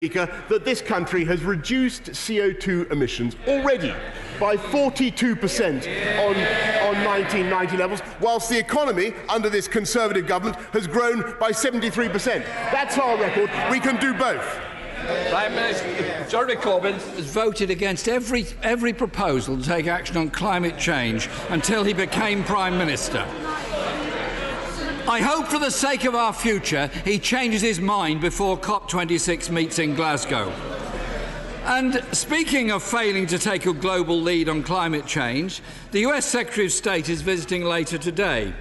Speaker, that this country has reduced CO2 emissions already by 42% on 1990 levels, whilst the economy under this Conservative government has grown by 73%. That's our record. We can do both. Prime Minister Jeremy Corbyn has voted against every proposal to take action on climate change until he became Prime Minister. I hope for the sake of our future he changes his mind before COP26 meets in Glasgow. And speaking of failing to take a global lead on climate change, the US Secretary of State is visiting later today.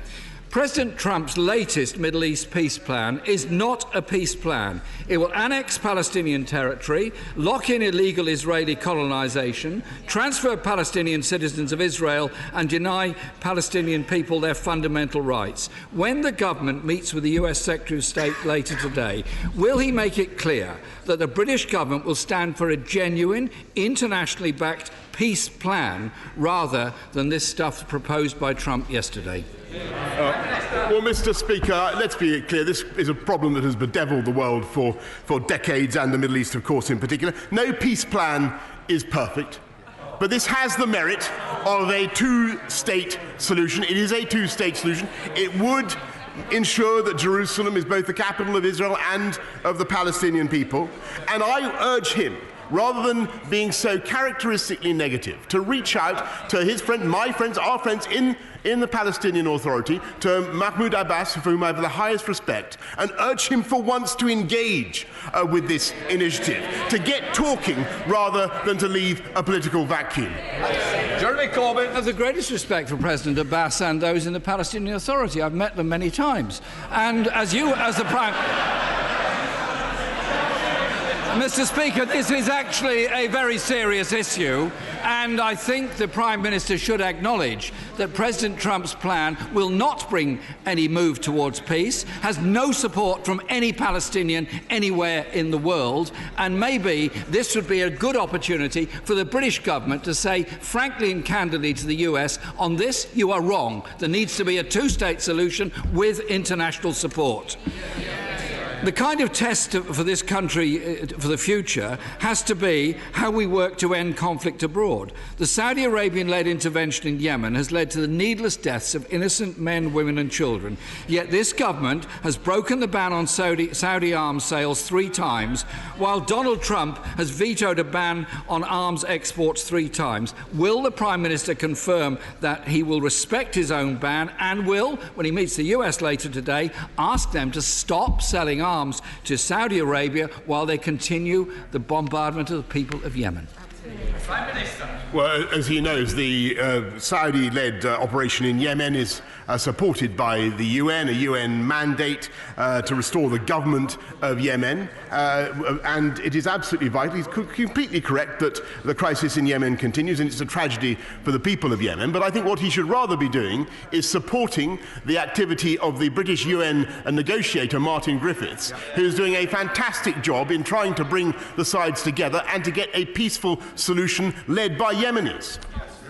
President Trump's latest Middle East peace plan is not a peace plan. It will annex Palestinian territory, lock in illegal Israeli colonisation, transfer Palestinian citizens of Israel and deny Palestinian people their fundamental rights. When the government meets with the US Secretary of State later today, will he make it clear that the British government will stand for a genuine, internationally backed peace plan rather than this stuff proposed by Trump yesterday? Well, Mr. Speaker, let's be clear. This is a problem that has bedevilled the world for decades, and the Middle East, of course, in particular. No peace plan is perfect, but this has the merit of a two-state solution. It is a two-state solution. It would ensure that Jerusalem is both the capital of Israel and of the Palestinian people. And I urge him, rather than being so characteristically negative, to reach out to his friend, my friends, our friends in the Palestinian Authority, to Mahmoud Abbas, for whom I have the highest respect, and urge him for once to engage with this initiative, to get talking rather than to leave a political vacuum. Jeremy Corbyn. I have the greatest respect for President Abbas and those in the Palestinian Authority. I've met them many times. And as the Prime... Mr. Speaker, this is actually a very serious issue, and I think the Prime Minister should acknowledge that President Trump's plan will not bring any move towards peace, has no support from any Palestinian anywhere in the world, and maybe this would be a good opportunity for the British government to say frankly and candidly to the US, on this you are wrong. There needs to be a two-state solution with international support. The kind of test for this country for the future has to be how we work to end conflict abroad. The Saudi Arabian-led intervention in Yemen has led to the needless deaths of innocent men, women and children. Yet this government has broken the ban on Saudi arms sales 3 times, while Donald Trump has vetoed a ban on arms exports 3 times. Will the Prime Minister confirm that he will respect his own ban and will, when he meets the US later today, ask them to stop selling arms to Saudi Arabia while they continue the bombardment of the people of Yemen? Prime Minister. Well, as he knows, the Saudi-led operation in Yemen is supported by the UN, a UN mandate to restore the government of Yemen. And it is absolutely vital. He's completely correct that the crisis in Yemen continues, and it's a tragedy for the people of Yemen. But I think what he should rather be doing is supporting the activity of the British UN negotiator, Martin Griffiths, who's doing a fantastic job in trying to bring the sides together and to get a peaceful solution led by Yemenis.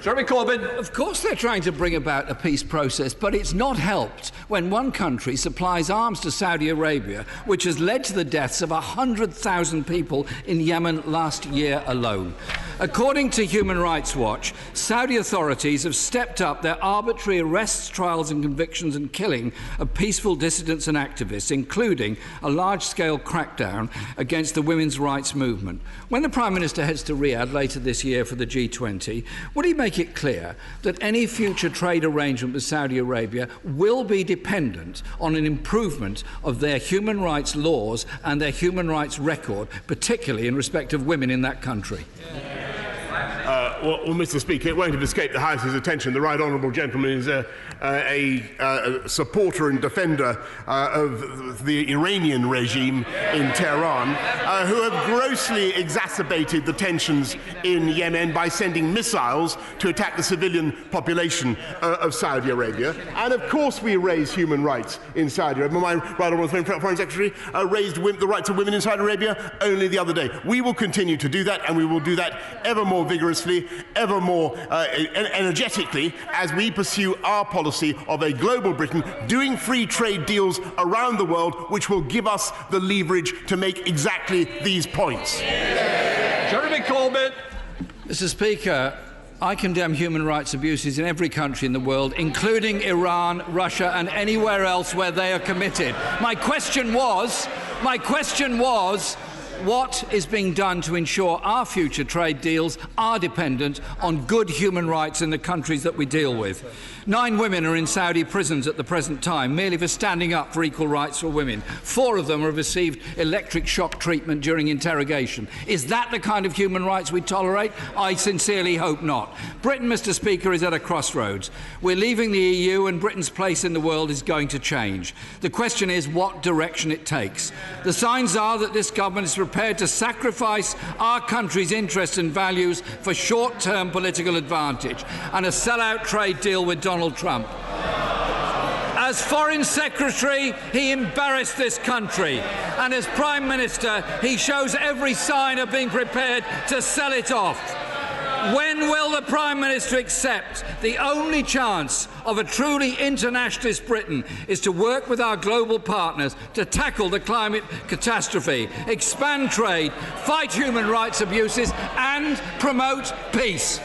Jeremy Corbyn. Of course they're trying to bring about a peace process, but it's not helped when one country supplies arms to Saudi Arabia, which has led to the deaths of 100,000 people in Yemen last year alone. According to Human Rights Watch, Saudi authorities have stepped up their arbitrary arrests, trials and convictions and killing of peaceful dissidents and activists, including a large-scale crackdown against the women's rights movement. When the Prime Minister heads to Riyadh later this year for the G20, would he make it clear that any future trade arrangement with Saudi Arabia will be dependent on an improvement of their human rights laws and their human rights record, particularly in respect of women in that country? Well, Mr. Speaker, it won't have escaped the House's attention. The right honourable gentleman is a supporter and defender of the Iranian regime in Tehran, who have grossly exacerbated the tensions in Yemen by sending missiles to attack the civilian population of Saudi Arabia. And of course we raise human rights in Saudi Arabia. My right honourable Foreign Secretary raised the rights of women in Saudi Arabia only the other day. We will continue to do that, and we will do that ever more vigorously. ever more energetically as we pursue our policy of a global Britain doing free trade deals around the world, which will give us the leverage to make exactly these points. Jeremy Corbyn. Mr. Speaker, I condemn human rights abuses in every country in the world, including Iran, Russia and anywhere else where they are committed. My question was, what is being done to ensure our future trade deals are dependent on good human rights in the countries that we deal with? 9 women are in Saudi prisons at the present time, merely for standing up for equal rights for women. 4 of them have received electric shock treatment during interrogation. Is that the kind of human rights we tolerate? I sincerely hope not. Britain, Mr. Speaker, is at a crossroads. We're leaving the EU and Britain's place in the world is going to change. The question is what direction it takes. The signs are that this government is prepared to sacrifice our country's interests and values for short-term political advantage and a sell-out trade deal with Donald Trump. As Foreign Secretary, he embarrassed this country, and as Prime Minister, he shows every sign of being prepared to sell it off. When will the Prime Minister accept the only chance of a truly internationalist Britain is to work with our global partners to tackle the climate catastrophe, expand trade, fight human rights abuses and promote peace?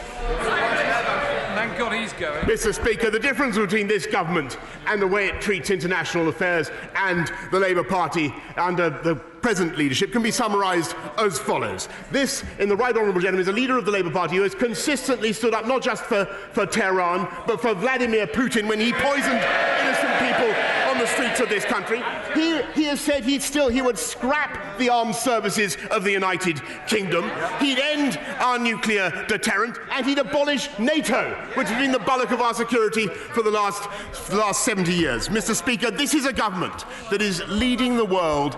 Thank God he's going. Mr. Speaker, the difference between this government and the way it treats international affairs and the Labour Party under the present leadership can be summarised as follows. This, in the Right Honourable Gentleman, is a leader of the Labour Party who has consistently stood up not just for Tehran, but for Vladimir Putin when he poisoned innocent people on the streets of this country. He has said he would scrap the armed services of the United Kingdom. He'd end our nuclear deterrent, and he'd abolish NATO, which has been the bulk of our security for the last 70 years. Mr. Speaker, this is a government that is leading the world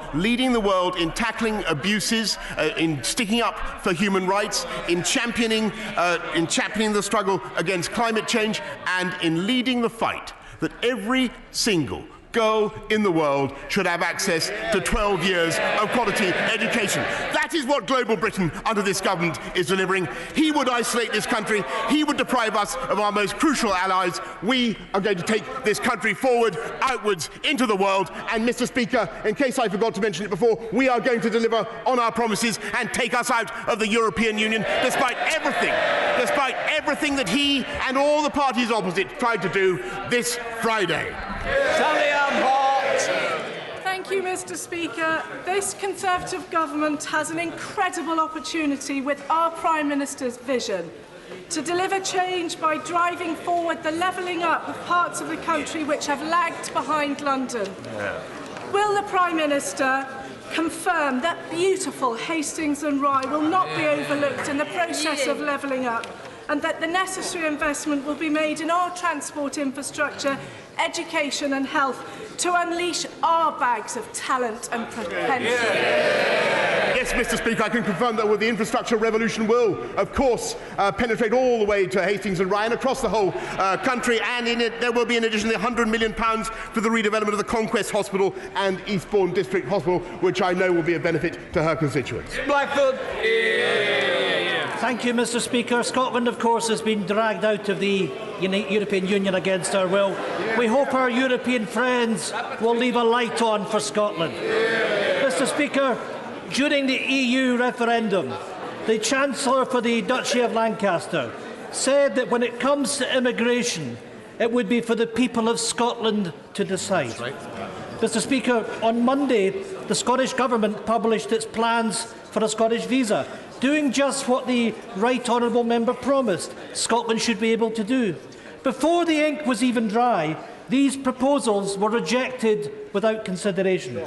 in tackling abuses, in sticking up for human rights, in championing the struggle against climate change, and in leading the fight that every single girl in the world should have access to 12 years of quality education. That is what global Britain under this government is delivering. He would isolate this country. He would deprive us of our most crucial allies. We are going to take this country forward, outwards, into the world. And, Mr. Speaker, in case I forgot to mention it before, we are going to deliver on our promises and take us out of the European Union, despite everything that he and all the parties opposite tried to do this Friday. Thank you, Mr. Speaker. This Conservative government has an incredible opportunity with our Prime Minister's vision to deliver change by driving forward the levelling up of parts of the country which have lagged behind London. Will the Prime Minister confirm that beautiful Hastings and Rye will not be overlooked in the process of levelling up, and that the necessary investment will be made in our transport infrastructure, education and health to unleash our bags of talent and potential? Yes, Mr. Speaker, I can confirm that the infrastructure revolution will, of course, penetrate all the way to Hastings and Rye and across the whole country, and in it there will be an additional £100 million for the redevelopment of the Conquest Hospital and Eastbourne District Hospital, which I know will be of benefit to her constituents. Blackfoot. Thank you, Mr. Speaker. Scotland, of course, has been dragged out of the European Union against our will. We hope our European friends will leave a light on for Scotland. Mr. Speaker, during the EU referendum, the Chancellor for the Duchy of Lancaster said that when it comes to immigration, it would be for the people of Scotland to decide. Right. Mr. Speaker, on Monday, the Scottish Government published its plans for a Scottish visa, doing just what the Right Honourable Member promised Scotland should be able to do. Before the ink was even dry, these proposals were rejected without consideration.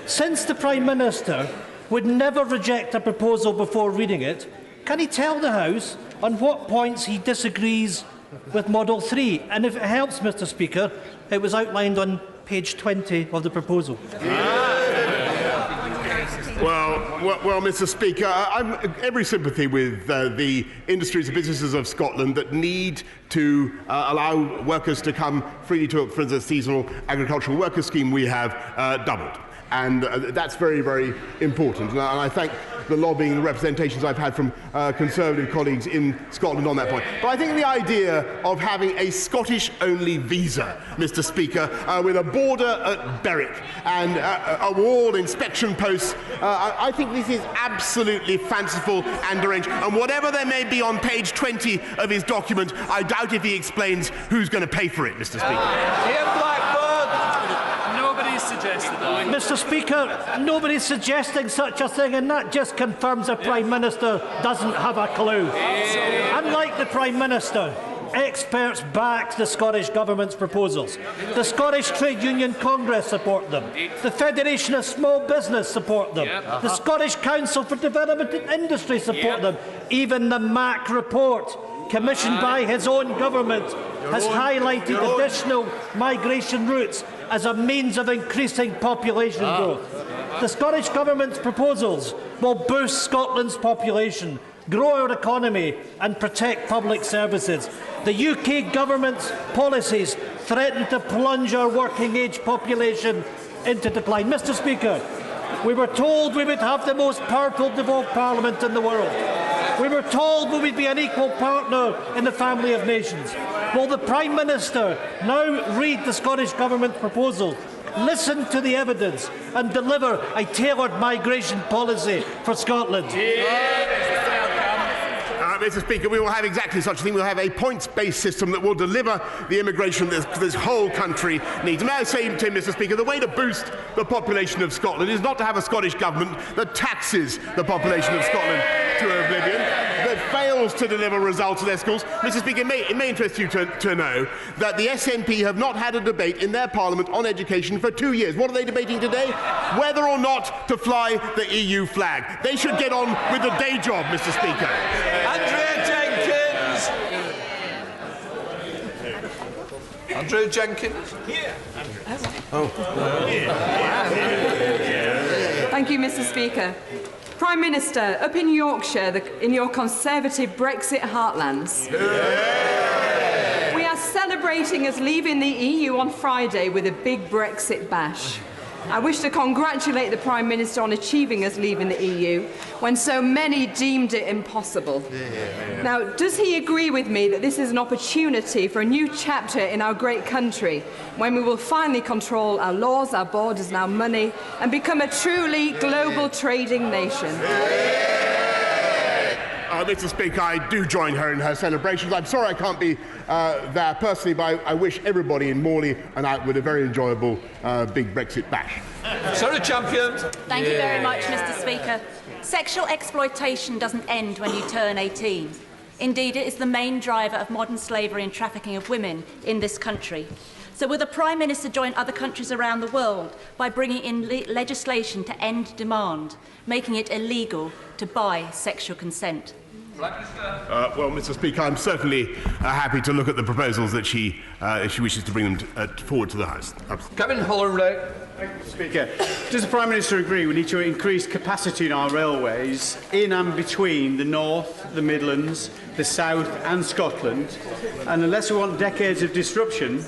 Since the Prime Minister would never reject a proposal before reading it, can he tell the House on what points he disagrees with Model 3? And if it helps, Mr. Speaker, it was outlined on page 20 of the proposal. Well, Mr. Speaker, I'm every sympathy with the industries and businesses of Scotland that need to allow workers to come freely to, for the seasonal agricultural worker scheme we have doubled. And that's very, very important. And I thank the lobbying and representations I've had from Conservative colleagues in Scotland on that point. But I think the idea of having a Scottish-only visa, Mr. Speaker, with a border at Berwick and a wall inspection posts, I think this is absolutely fanciful and deranged. And whatever there may be on page 20 of his document, I doubt if he explains who's going to pay for it, Mr. Speaker. Nobody's suggested that. Mr. Speaker, nobody's suggesting such a thing, and that just confirms the Prime Minister doesn't have a clue. Unlike the Prime Minister, experts backed the Scottish Government's proposals. The Scottish Trade Union Congress support them. The Federation of Small Business support them. The Scottish Council for Development and Industry support them. Even the MAC report, commissioned by his own government, has highlighted additional migration routes as a means of increasing population growth. The Scottish Government's proposals will boost Scotland's population, grow our economy and protect public services. The UK Government's policies threaten to plunge our working-age population into decline. Mr. Speaker, we were told we would have the most powerful devolved parliament in the world. We were told we would be an equal partner in the family of nations. Will the Prime Minister now read the Scottish Government proposal, listen to the evidence and deliver a tailored migration policy for Scotland? Mr. Speaker, we will have exactly such a thing. We'll have a points-based system that will deliver the immigration that this whole country needs. May I say to him, Mr. Speaker, the way to boost the population of Scotland is not to have a Scottish government that taxes the population of Scotland to oblivion, that fails to deliver results at their schools. Mr. Speaker, it may interest you to know that the SNP have not had a debate in their parliament on education for 2 years. What are they debating today? Whether or not to fly the EU flag. They should get on with the day job, Mr. Speaker. Andrew Jenkins. Here. Thank you, Mr. Speaker. Prime Minister, up in Yorkshire, in your Conservative Brexit heartlands, we are celebrating us leaving the EU on Friday with a big Brexit bash. I wish to congratulate the Prime Minister on achieving us leaving the EU when so many deemed it impossible. Now, does he agree with me that this is an opportunity for a new chapter in our great country, when we will finally control our laws, our borders and our money, and become a truly global trading nation? Mr. Speaker, I do join her in her celebrations. I'm sorry I can't be there personally, but I wish everybody in Morley and Outwood a very enjoyable big Brexit bash. Sorry, champion. Thank you very much, Mr. Speaker. Sexual exploitation doesn't end when you turn 18. Indeed, it is the main driver of modern slavery and trafficking of women in this country. So will the Prime Minister join other countries around the world by bringing in legislation to end demand, making it illegal to buy sexual consent? Well, Mr. Speaker, I'm certainly happy to look at the proposals that she wishes to bring them forward to the House. Kevin Holloway. Thank you, Mr. Speaker. Does the Prime Minister agree we need to increase capacity in our railways in and between the North, the Midlands, the South and Scotland? And unless we want decades of disruption,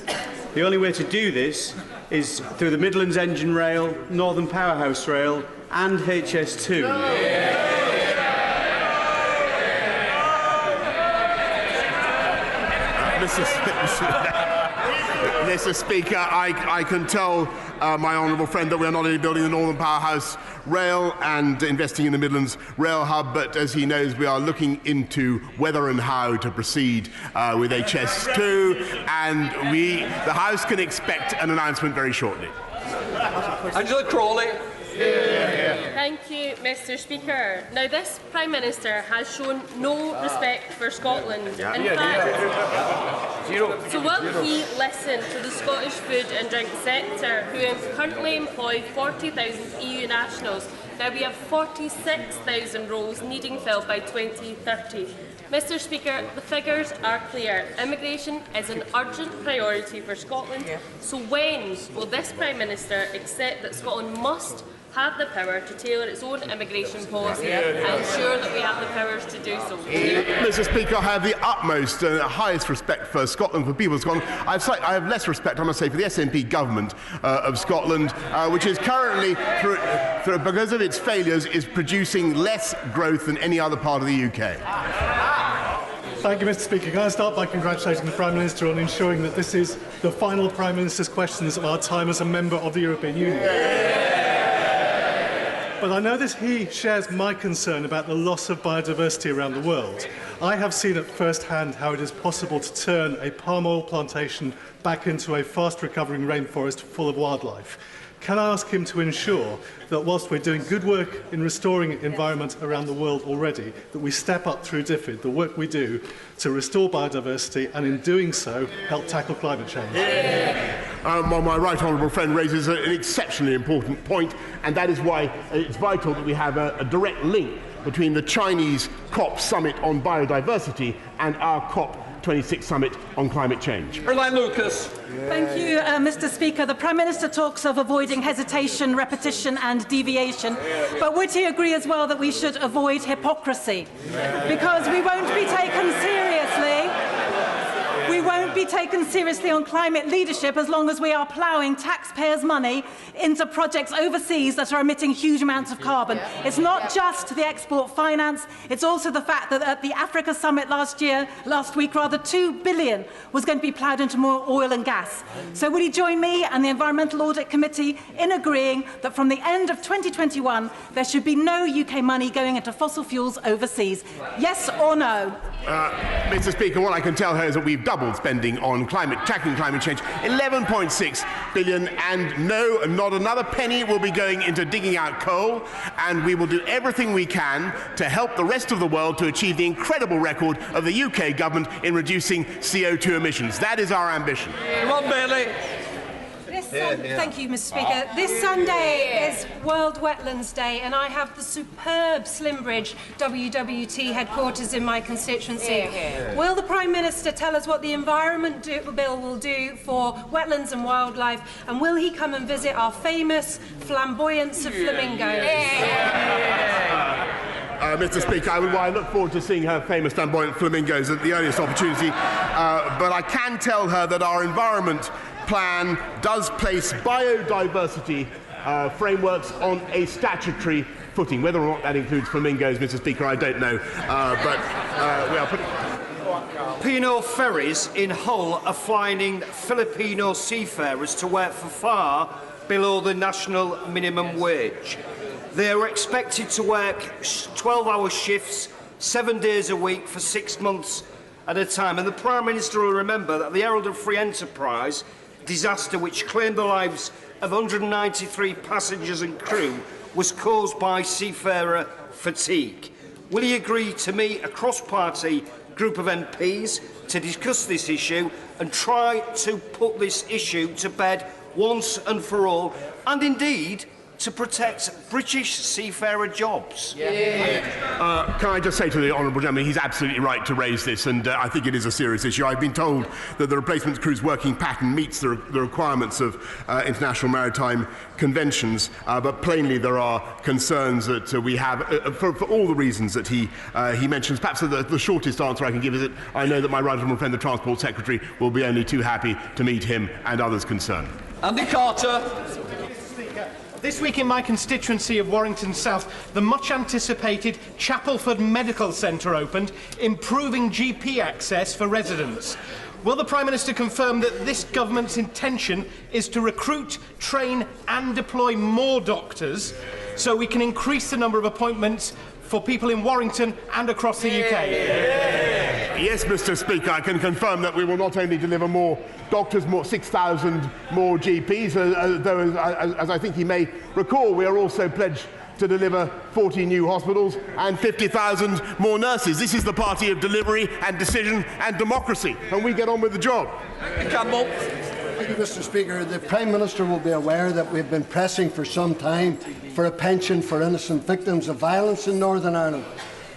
the only way to do this is through the Midlands Engine Rail, Northern Powerhouse Rail and HS2. Mr. Speaker, I can tell my honourable friend that we are not only building the Northern Powerhouse Rail and investing in the Midlands Rail Hub, but as he knows, we are looking into whether and how to proceed with HS2, and the House can expect an announcement very shortly. Angela Crawley. Thank you, Mr. Speaker. Now, this Prime Minister has shown no respect for Scotland. In fact, so will he listen to the Scottish food and drink sector, who currently employ 40,000 EU nationals? Now, we have 46,000 roles needing filled by 2030. Mr. Speaker, the figures are clear. Immigration is an urgent priority for Scotland. So when will this Prime Minister accept that Scotland must have the power to tailor its own immigration policy and ensure that we have the powers to do so. Mr. Speaker, I have the utmost and highest respect for Scotland, for people of Scotland. I have less respect, I must say, for the SNP government of Scotland, which is currently, because of its failures, is producing less growth than any other part of the UK. Thank you, Mr. Speaker. Can I start by congratulating the Prime Minister on ensuring that this is the final Prime Minister's questions of our time as a member of the European Union? But I know that he shares my concern about the loss of biodiversity around the world. I have seen at first hand how it is possible to turn a palm oil plantation back into a fast-recovering rainforest full of wildlife. Can I ask him to ensure that whilst we're doing good work in restoring environment around the world already, that we step up through DFID, the work we do to restore biodiversity, and in doing so, help tackle climate change? My right honourable friend raises an exceptionally important point, and that is why it's vital that we have a direct link between the Chinese COP summit on biodiversity and our COP26 summit on climate change. Caroline Lucas. Thank you, Mr. Speaker. The Prime Minister talks of avoiding hesitation, repetition and deviation, but would he agree as well that we should avoid hypocrisy? Because we won't be taken seriously. We won't be taken seriously on climate leadership as long as we are ploughing taxpayers' money into projects overseas that are emitting huge amounts of carbon. It's not just the export finance, it's also the fact that at the Africa summit last week, $2 billion was going to be ploughed into more oil and gas. So would he join me and the Environmental Audit Committee in agreeing that from the end of 2021 there should be no UK money going into fossil fuels overseas? Yes or no? Mr. Speaker, what I can tell her is that we've doubled spending on tackling climate change, 11.6 billion, and no, not another penny will be going into digging out coal, and we will do everything we can to help the rest of the world to achieve the incredible record of the UK government in reducing CO2 emissions. That is our ambition. Ron Bailey. Thank you, Mr. Speaker. This Sunday is World Wetlands Day, and I have the superb Slimbridge WWT headquarters in my constituency. Will the Prime Minister tell us what the Environment Bill will do for wetlands and wildlife, and will he come and visit our famous flamboyance of flamingos? Mr. Speaker, I look forward to seeing her famous flamboyant flamingos at the earliest opportunity, but I can tell her that our environment plan does place biodiversity frameworks on a statutory footing. Whether or not that includes flamingos, Mr. Speaker, I don't know, but we are putting... P&O ferries in Hull are finding Filipino seafarers to work for far below the national minimum wage. They are expected to work 12-hour shifts, 7 days a week for 6 months at a time. And the Prime Minister will remember that the Herald of Free Enterprise disaster, which claimed the lives of 193 passengers and crew, was caused by seafarer fatigue. Will he agree to meet a cross-party group of MPs to discuss this issue and try to put this issue to bed once and for all, and indeed to protect British seafarer jobs? Can I just say to the honourable gentleman, he's absolutely right to raise this, and I think it is a serious issue. I've been told that the replacement crew's working pattern meets the requirements of international maritime conventions, but plainly there are concerns that we have for all the reasons that he mentions. Perhaps the shortest answer I can give is that I know that my right honourable friend, the Transport Secretary, will be only too happy to meet him and others concerned. Andy Carter. This week in my constituency of Warrington South, the much-anticipated Chapelford Medical Centre opened, improving GP access for residents. Will the Prime Minister confirm that this government's intention is to recruit, train and deploy more doctors so we can increase the number of appointments for people in Warrington and across the UK? Yes, Mr. Speaker, I can confirm that we will not only deliver more doctors, 6,000 more GPs, though, as I think he may recall, we are also pledged to deliver 40 new hospitals and 50,000 more nurses. This is the party of delivery and decision and democracy, and we get on with the job. Campbell. Thank you, Mr. Speaker. The Prime Minister will be aware that we've been pressing for some time for a pension for innocent victims of violence in Northern Ireland.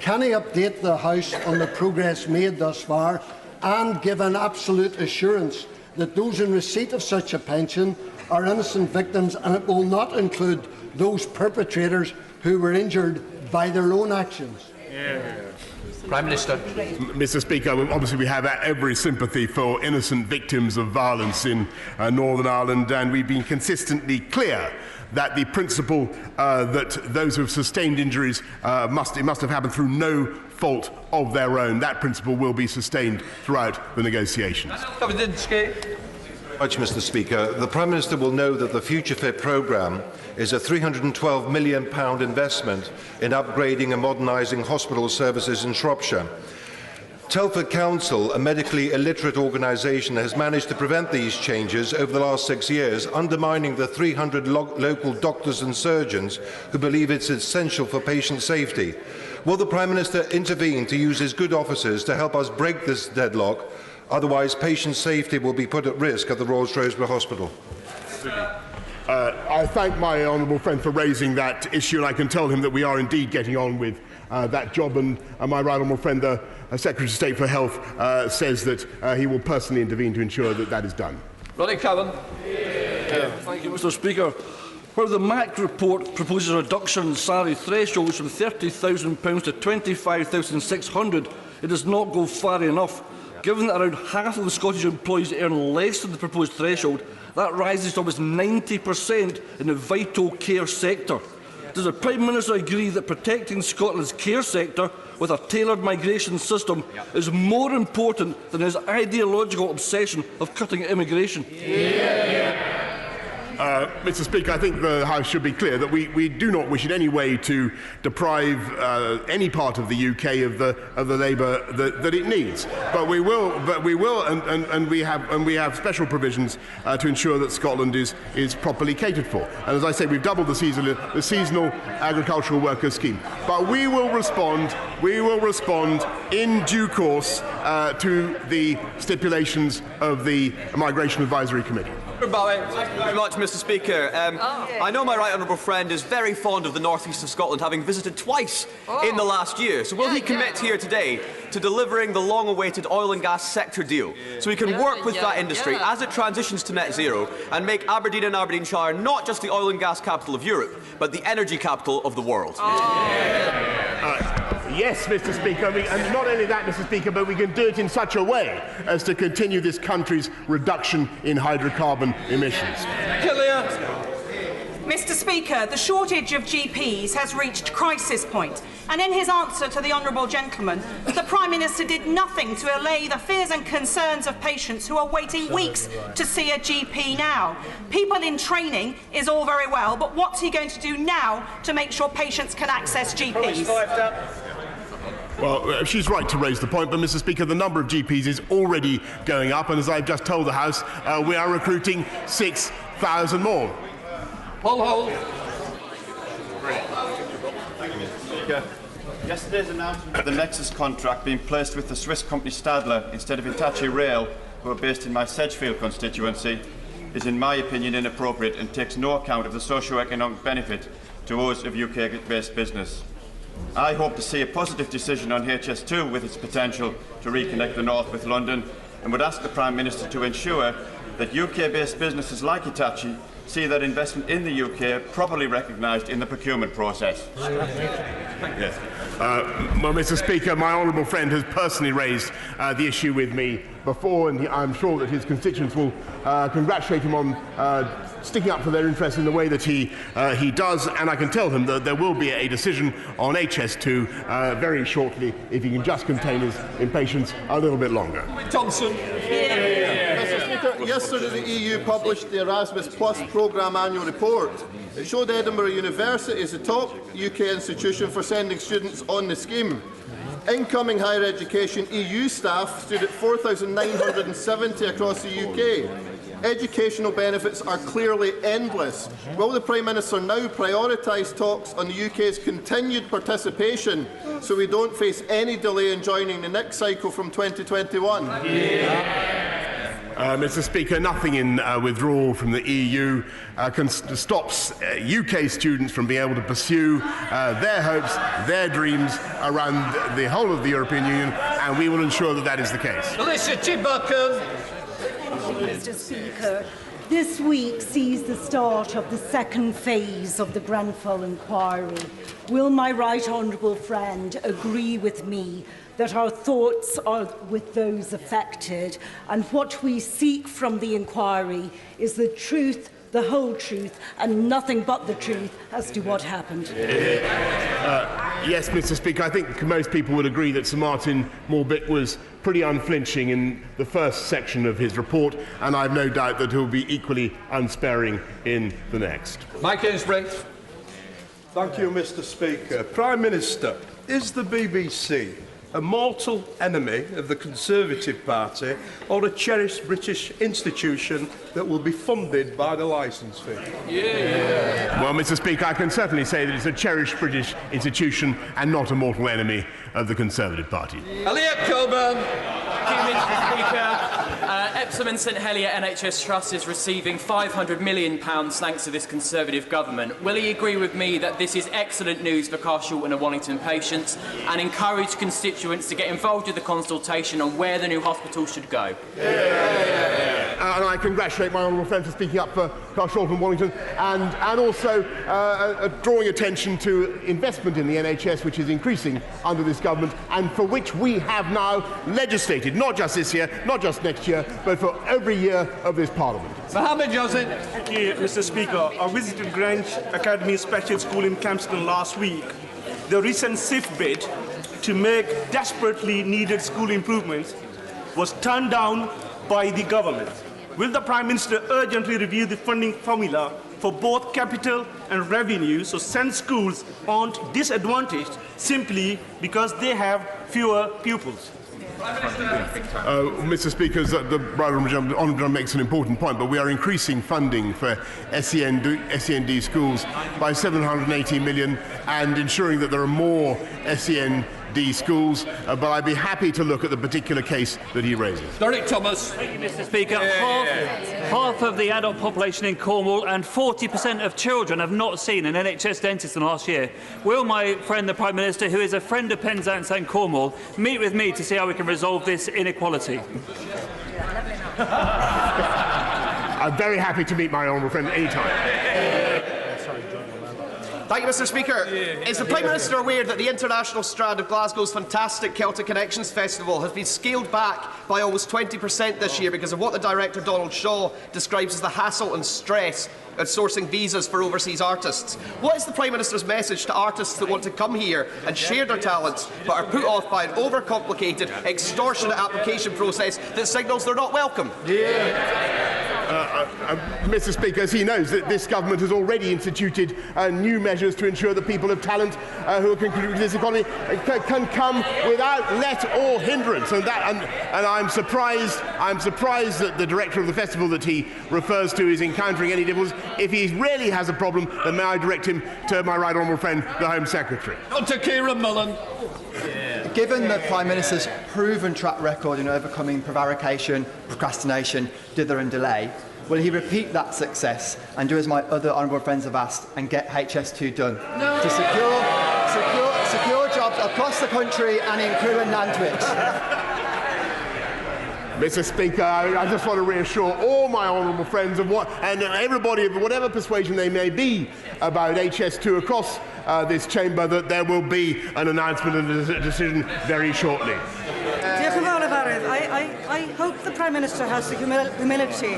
Can he update the House on the progress made thus far and give an absolute assurance that those in receipt of such a pension our innocent victims, and it will not include those perpetrators who were injured by their own actions. Prime Minister. Mr. Speaker, obviously we have every sympathy for innocent victims of violence in Northern Ireland, and we've been consistently clear that the principle that those who have sustained injuries must have happened through no fault of their own. That principle will be sustained throughout the negotiations. Much, Mr. Speaker. The Prime Minister will know that the Future Fit programme is a £312 million investment in upgrading and modernising hospital services in Shropshire. Telford Council, a medically illiterate organisation, has managed to prevent these changes over the last 6 years, undermining the 300 local doctors and surgeons who believe it's essential for patient safety. Will the Prime Minister intervene to use his good offices to help us break this deadlock? Otherwise, patient safety will be put at risk at the Royal Shrewsbury Hospital. I thank my honourable friend for raising that issue, and I can tell him that we are indeed getting on with that job, and my right honourable friend, the Secretary of State for Health, says that he will personally intervene to ensure that that is done. Ronnie Cowan. Thank you, Mr. Speaker. Where the MAC report proposes a reduction in salary thresholds from £30,000 to £25,600, it does not go far enough. Given that around half of the Scottish employees earn less than the proposed threshold, that rises to almost 90% in the vital care sector. Does the Prime Minister agree that protecting Scotland's care sector with a tailored migration system is more important than his ideological obsession of cutting immigration? Mr. Speaker, I think the House should be clear that we do not wish in any way to deprive any part of the UK of the labour that it needs. But we will, and we have special provisions to ensure that Scotland is properly catered for. And as I say, we've doubled the seasonal agricultural workers scheme. But we will respond in due course to the stipulations of the Migration Advisory Committee. Thank you very much, Mr. Speaker. I know my right honourable friend is very fond of the north east of Scotland, having visited twice in the last year. So will he commit here today to delivering the long-awaited oil and gas sector deal, so we can work with that industry as it transitions to net zero and make Aberdeen and Aberdeenshire not just the oil and gas capital of Europe, but the energy capital of the world? Yes, Mr. Speaker, and not only that, Mr. Speaker, but we can do it in such a way as to continue this country's reduction in hydrocarbon emissions. Mr. Speaker, the shortage of GPs has reached crisis point, and in his answer to the honourable gentleman, the Prime Minister did nothing to allay the fears and concerns of patients who are waiting weeks to see a GP now. People in training is all very well, but what's he going to do now to make sure patients can access GPs? Well, she's right to raise the point, but, Mr. Speaker, the number of GPs is already going up, and as I've just told the House, we are recruiting 6,000 more. Yesterday's announcement of the Nexus contract being placed with the Swiss company Stadler instead of Hitachi Rail, who are based in my Sedgefield constituency, is, in my opinion, inappropriate and takes no account of the socio-economic benefit to those of UK-based business. I hope to see a positive decision on HS2 with its potential to reconnect the North with London, and would ask the Prime Minister to ensure that UK-based businesses like Hitachi see that investment in the UK properly recognised in the procurement process. Yes. Well, Mr. Speaker, my honourable friend has personally raised the issue with me before, and I'm sure that his constituents will congratulate him on sticking up for their interests in the way that he does, and I can tell him that there will be a decision on HS2 very shortly if he can just contain his impatience a little bit longer. Thompson. Mr. Speaker, yesterday the EU published the Erasmus Plus programme annual report. It showed Edinburgh University as the top UK institution for sending students on the scheme. Incoming higher education EU staff stood at 4,970 across the UK. Educational benefits are clearly endless. Will the Prime Minister now prioritise talks on the UK's continued participation so we don't face any delay in joining the next cycle from 2021? Mr. Speaker, nothing in withdrawal from the EU stops UK students from being able to pursue their hopes, their dreams around the whole of the European Union, and we will ensure that that is the case. Alicia Chibbucken. Mr. Speaker, This week sees the start of the second phase of the Grenfell inquiry. Will my right honourable friend agree with me that our thoughts are with those affected, and what we seek from the inquiry is the truth, the whole truth, and nothing but the truth as to what happened? Yes, Mr. Speaker, I think most people would agree that Sir Martin Morbick was pretty unflinching in the first section of his report, and I have no doubt that he'll be equally unsparing in the next. Mike Ainsbury. Thank you, Mr. Speaker. Prime Minister, is the BBC a mortal enemy of the Conservative Party or a cherished British institution that will be funded by the licence fee? Well, Mr. Speaker, I can certainly say that it's a cherished British institution and not a mortal enemy of the Conservative Party. Elliot Coburn. Thank you, Mr. Speaker. Epsom and St Helier NHS Trust is receiving £500 million thanks to this Conservative government. Will he agree with me that this is excellent news for Carshalton and Wallington patients, and encourage constituents to get involved with the consultation on where the new hospital should go? And I congratulate my honourable friend for speaking up for Carshalton and Wallington, and also drawing attention to investment in the NHS, which is increasing under this government, and for which we have now legislated, not just this year, not just next year, but for every year of this Parliament. Mohammed Johnson. Thank you, Mr. Speaker. I visited Grange Academy Special School in Kempston last week. The recent SIF bid to make desperately needed school improvements was turned down by the government. Will the Prime Minister urgently review the funding formula for both capital and revenue so St schools aren't disadvantaged simply because they have fewer pupils? Mr. Speaker, the Honourable makes an important point, but we are increasing funding for SEND schools by £780 million and ensuring that there are more SEND schools, but I'd be happy to look at the particular case that he raises. Derek Thomas. Thank you, Mr. Speaker. Half of the adult population in Cornwall and 40% of children have not seen an NHS dentist in the last year. Will my friend, the Prime Minister, who is a friend of Penzance and Cornwall, meet with me to see how we can resolve this inequality? I'm very happy to meet my honourable friend any time. Thank you, Mr. Speaker. Is the Prime Minister aware that the international strand of Glasgow's fantastic Celtic Connections Festival has been scaled back by almost 20% this year because of what the director Donald Shaw describes as the hassle and stress of sourcing visas for overseas artists? What is the Prime Minister's message to artists that want to come here and share their talents but are put off by an overcomplicated, extortionate application process that signals they're not welcome? Mr. Speaker, as he knows, that this government has already instituted new measures to ensure that people of talent who can contribute to this economy can come without let or hindrance. And I'm surprised that the director of the festival that he refers to is encountering any difficulties. If he really has a problem, then may I direct him to my right honourable friend, the Home Secretary. Dr. Kieran Mullen. Given the Prime Minister's proven track record in overcoming prevarication, procrastination, dither and delay, will he repeat that success and do as my other honourable friends have asked and get HS2 done? No. To secure jobs across the country and in Crewe and Nantwich? Mr. Speaker, I just want to reassure all my honourable friends and everybody of whatever persuasion they may be about HS2 across this chamber that there will be an announcement and a decision very shortly. I hope the Prime Minister has the humility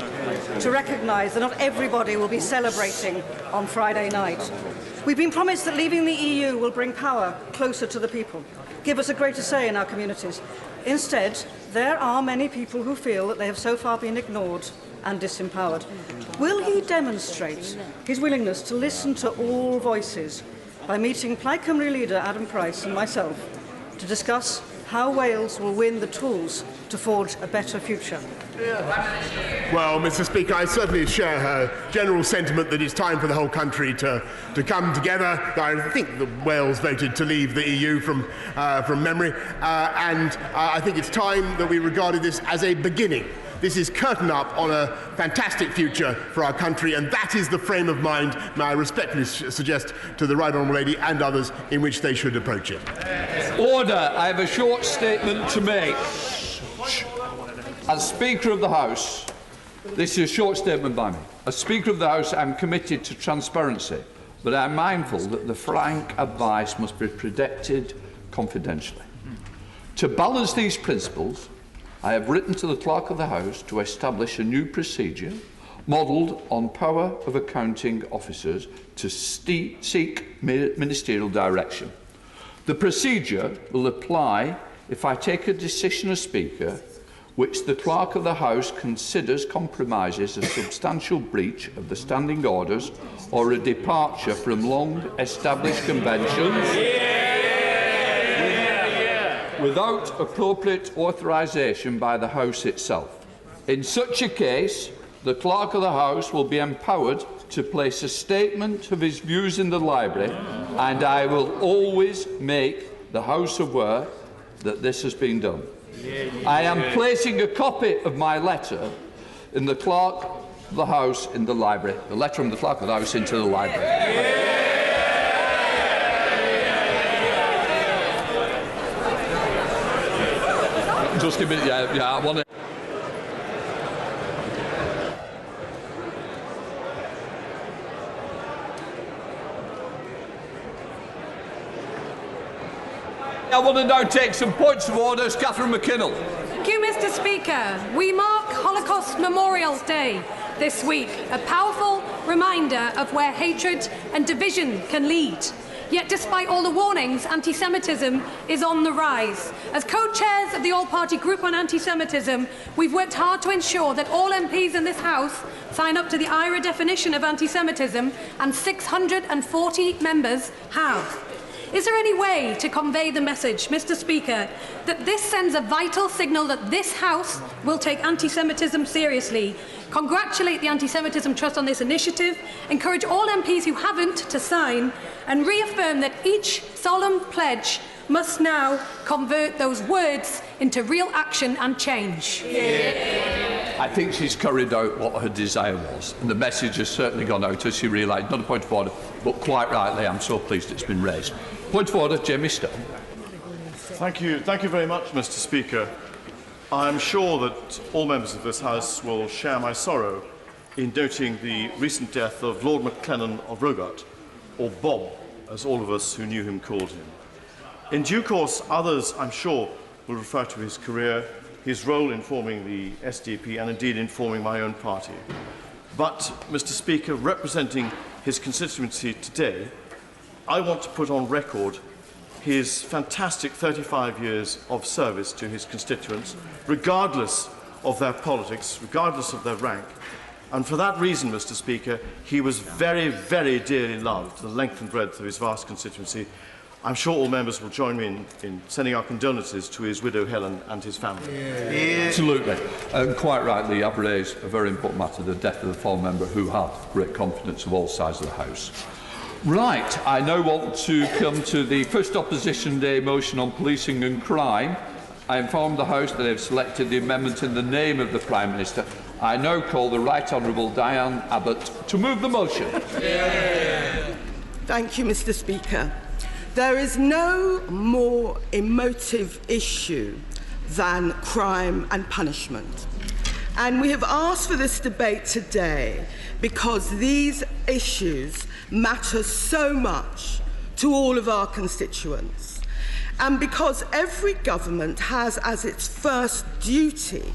to recognise that not everybody will be celebrating on Friday night. We've been promised that leaving the EU will bring power closer to the people, give us a greater say in our communities. Instead, there are many people who feel that they have so far been ignored and disempowered. Will he demonstrate his willingness to listen to all voices by meeting Plaid Cymru leader Adam Price and myself to discuss how Wales will win the tools to forge a better future? Well, Mr. Speaker, I certainly share her general sentiment that it's time for the whole country to come together. I think that Wales voted to leave the EU from memory, and I think it's time that we regarded this as a beginning. This is curtain up on a fantastic future for our country, and that is the frame of mind, may I respectfully suggest to the Right Honourable Lady and others, in which they should approach it. Order. I have a short statement to make. As Speaker of the House, This is a short statement by me. As Speaker of the House, I am committed to transparency, but I am mindful that the frank advice must be protected confidentially. To balance these principles, I have written to the Clerk of the House to establish a new procedure modelled on power of accounting officers to seek ministerial direction. The procedure will apply if I take a decision as Speaker which the Clerk of the House considers compromises a substantial breach of the standing orders or a departure from long-established conventions without appropriate authorisation by the House itself. In such a case, the Clerk of the House will be empowered to place a statement of his views in the library, and I will always make the House aware that this has been done. I am placing a copy of my letter in the Clerk of the House in the library, the letter from the Clerk of the House into the library. Just give me, I want to. I want to now take some points of order. Catherine McKinnell. Thank you, Mr. Speaker. We mark Holocaust Memorial Day this week, a powerful reminder of where hatred and division can lead. Yet despite all the warnings, anti-Semitism is on the rise. As co-chairs of the All-Party Group on Anti-Semitism, we've worked hard to ensure that all MPs in this House sign up to the IRA definition of anti-Semitism, and 640 members have. Is there any way to convey the message, Mr. Speaker, that this sends a vital signal that this House will take anti-Semitism seriously? Congratulate the Anti-Semitism Trust on this initiative, encourage all MPs who haven't to sign, and reaffirm that each solemn pledge must now convert those words into real action and change. I think she's carried out what her desire was, and the message has certainly gone out as she realised. Not a point of order, but quite rightly, I'm so pleased it's been raised. Point of order, Jamie Stone. Thank you very much, Mr. Speaker. I am sure that all members of this House will share my sorrow in noting the recent death of Lord Maclennan of Rogart, or Bob, as all of us who knew him called him. In due course, others, I'm sure, will refer to his career, his role in forming the SDP, and indeed in forming my own party. But, Mr. Speaker, representing his constituency today, I want to put on record his fantastic 35 years of service to his constituents, regardless of their politics, regardless of their rank. And for that reason, Mr. Speaker, he was very, very dearly loved, the length and breadth of his vast constituency. I'm sure all members will join me in sending our condolences to his widow Helen and his family. Absolutely. Quite rightly, I've raised a very important matter, the death of the former member who had great confidence of all sides of the House. Right, I now want to come to the first Opposition Day motion on policing and crime. I informed the House that I have selected the amendment in the name of the Prime Minister. I now call the Right Honourable Diane Abbott to move the motion. Thank you, Mr. Speaker. There is no more emotive issue than crime and punishment. And we have asked for this debate today because these issues matter so much to all of our constituents, and because every government has as its first duty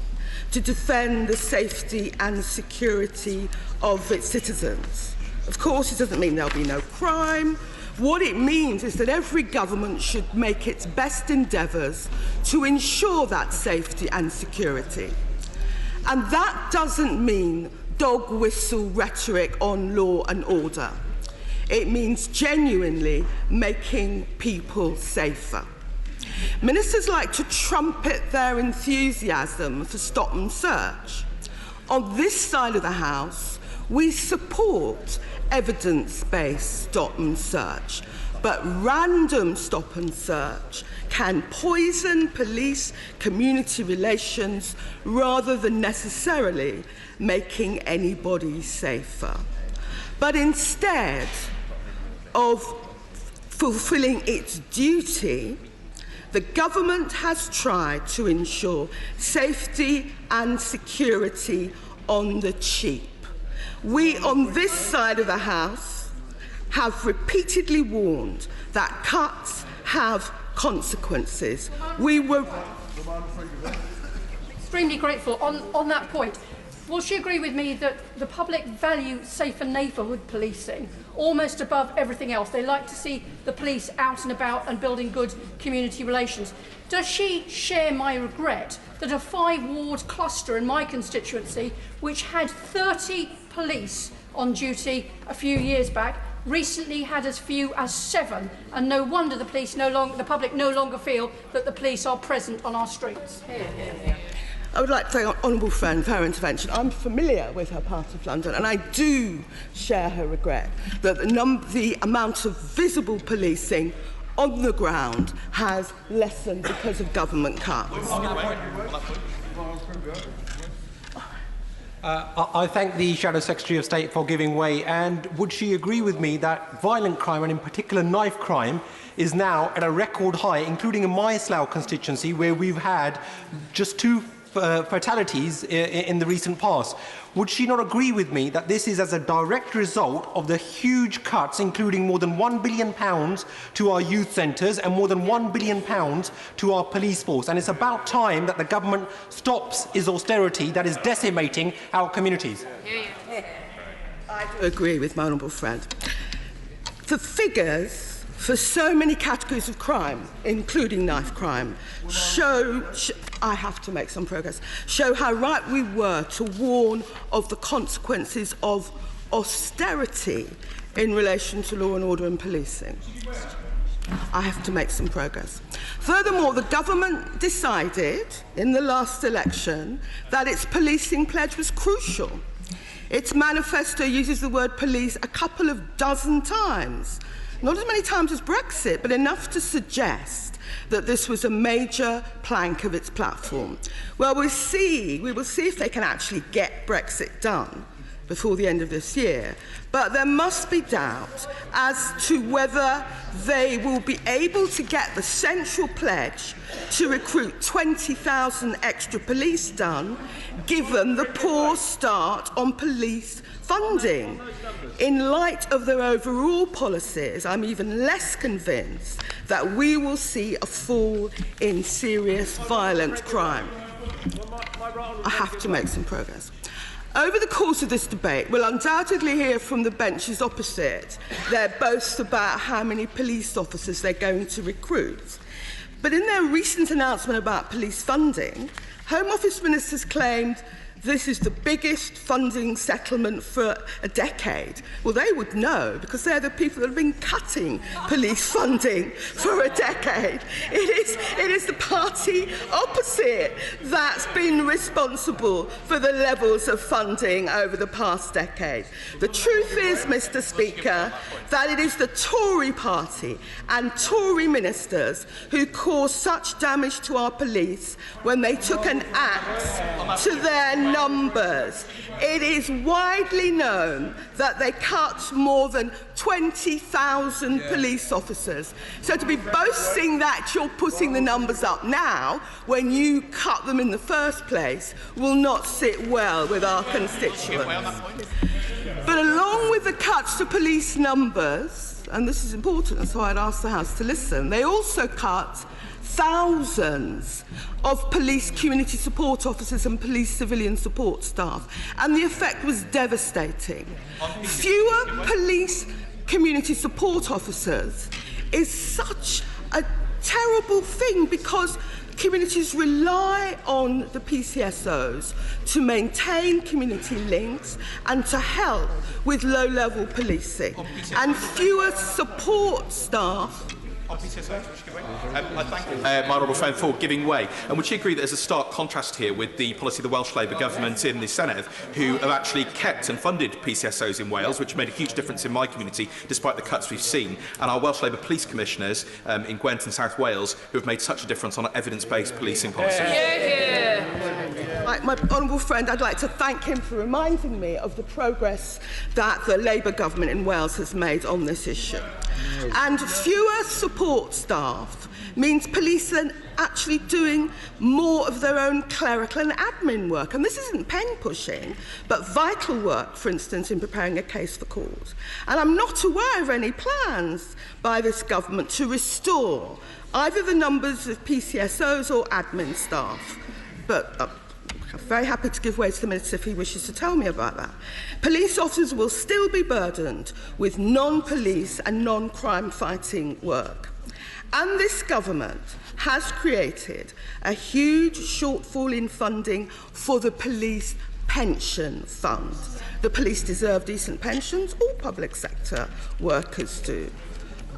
to defend the safety and security of its citizens. Of course, it doesn't mean there'll be no crime. What it means is that every government should make its best endeavours to ensure that safety and security. And that doesn't mean dog whistle rhetoric on law and order. It means genuinely making people safer. Ministers like to trumpet their enthusiasm for stop and search. On this side of the House, we support evidence-based stop and search, but random stop and search can poison police community relations rather than necessarily making anybody safer. But instead of fulfilling its duty, the government has tried to ensure safety and security on the cheap. We on this side of the House have repeatedly warned that cuts have consequences. We were extremely grateful on that point. Will she agree with me that the public value safe and neighbourhood policing almost above everything else? They like to see the police out and about and building good community relations. Does she share my regret that a 5-ward cluster in my constituency, which had 30 police on duty a few years back, recently had as few as 7, and no wonder the public no longer feel that the police are present on our streets? I would like to thank honourable friend for her intervention. I'm familiar with her part of London, and I do share her regret that the amount of visible policing on the ground has lessened because of government cuts. I thank the Shadow Secretary of State for giving way, and would she agree with me that violent crime, and in particular knife crime, is now at a record high, including in my Slough constituency, where we've had just 2 fatalities in the recent past? Would she not agree with me that this is as a direct result of the huge cuts, including more than £1 billion to our youth centres and more than £1 billion to our police force? And it's about time that the government stops its austerity that is decimating our communities. I do agree with my honourable friend. The figures for so many categories of crime, including knife crime, show I have to make some progress, show how right we were to warn of the consequences of austerity in relation to law and order and policing. I have to make some progress. Furthermore, the government decided in the last election that its policing pledge was crucial. Its manifesto uses the word police a couple of dozen times. Not as many times as Brexit, but enough to suggest that this was a major plank of its platform. Well, we will see if they can actually get Brexit done before the end of this year. But there must be doubt as to whether they will be able to get the central pledge to recruit 20,000 extra police done, given the poor start on police funding. In light of their overall policies, I'm even less convinced that we will see a fall in serious violent crime. I have to make some progress. Over the course of this debate, we'll undoubtedly hear from the benches opposite their boasts about how many police officers they're going to recruit. But in their recent announcement about police funding, Home Office ministers claimed this is the biggest funding settlement for a decade. Well, they would know, because they're the people that have been cutting police funding for a decade. It is the party opposite that's been responsible for the levels of funding over the past decade. The truth is, Mr. Speaker, that it is the Tory party and Tory ministers who caused such damage to our police when they took an axe to their numbers. It is widely known that they cut more than 20,000 police officers. So to be boasting that you're putting the numbers up now when you cut them in the first place will not sit well with our constituents. But along with the cuts to police numbers, and this is important, so I'd ask the House to listen, they also cut thousands of police community support officers and police civilian support staff, and the effect was devastating. Fewer police community support officers is such a terrible thing because communities rely on the PCSOs to maintain community links and to help with low-level policing, and fewer support staff. I thank my honourable friend for giving way. And would she agree that there's a stark contrast here with the policy of the Welsh Labour government in the Senedd, who have actually kept and funded PCSOs in Wales, which made a huge difference in my community, despite the cuts we've seen, and our Welsh Labour police commissioners in Gwent and South Wales, who have made such a difference on an evidence-based policing policy? I like my honourable friend, I'd like to thank him for reminding me of the progress that the Labour government in Wales has made on this issue. And fewer support staff means police are actually doing more of their own clerical and admin work. And this isn't pen pushing, but vital work, for instance, in preparing a case for court. And I'm not aware of any plans by this government to restore either the numbers of PCSOs or admin staff. But I'm very happy to give way to the Minister if he wishes to tell me about that. Police officers will still be burdened with non-police and non-crime fighting work. And this government has created a huge shortfall in funding for the police pension fund. The police deserve decent pensions, all public sector workers do,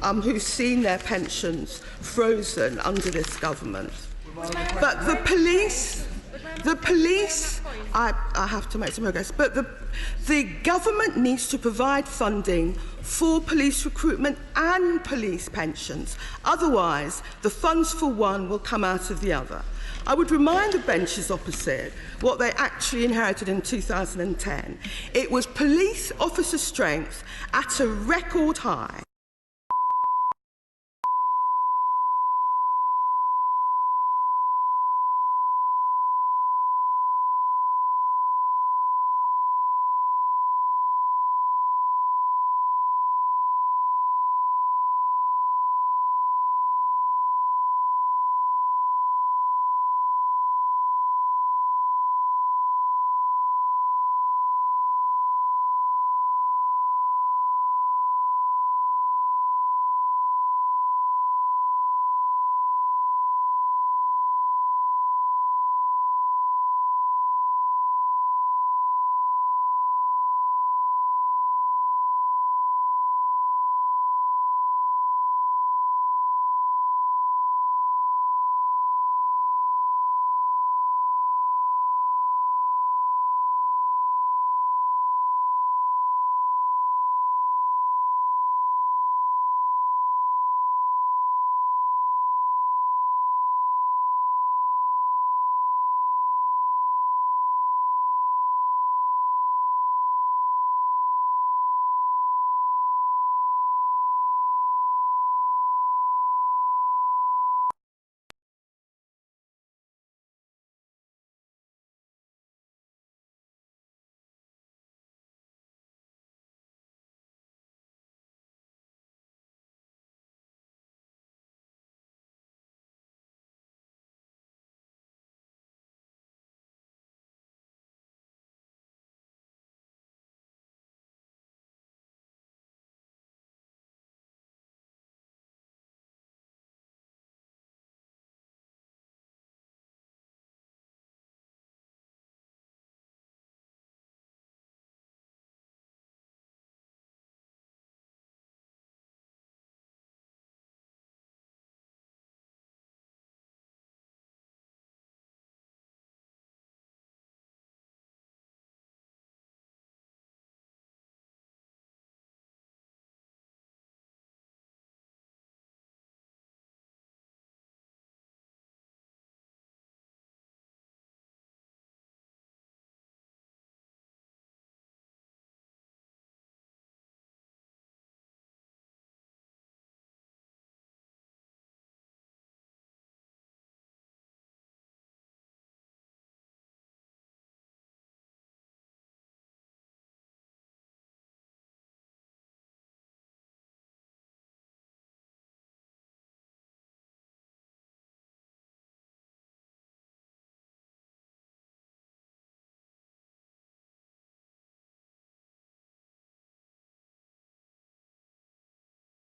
who've seen their pensions frozen under this government. But the police, I have to make some progress, but the government needs to provide funding for police recruitment and police pensions. Otherwise, the funds for one will come out of the other. I would remind the benches opposite what they actually inherited in 2010. It was police officer strength at a record high,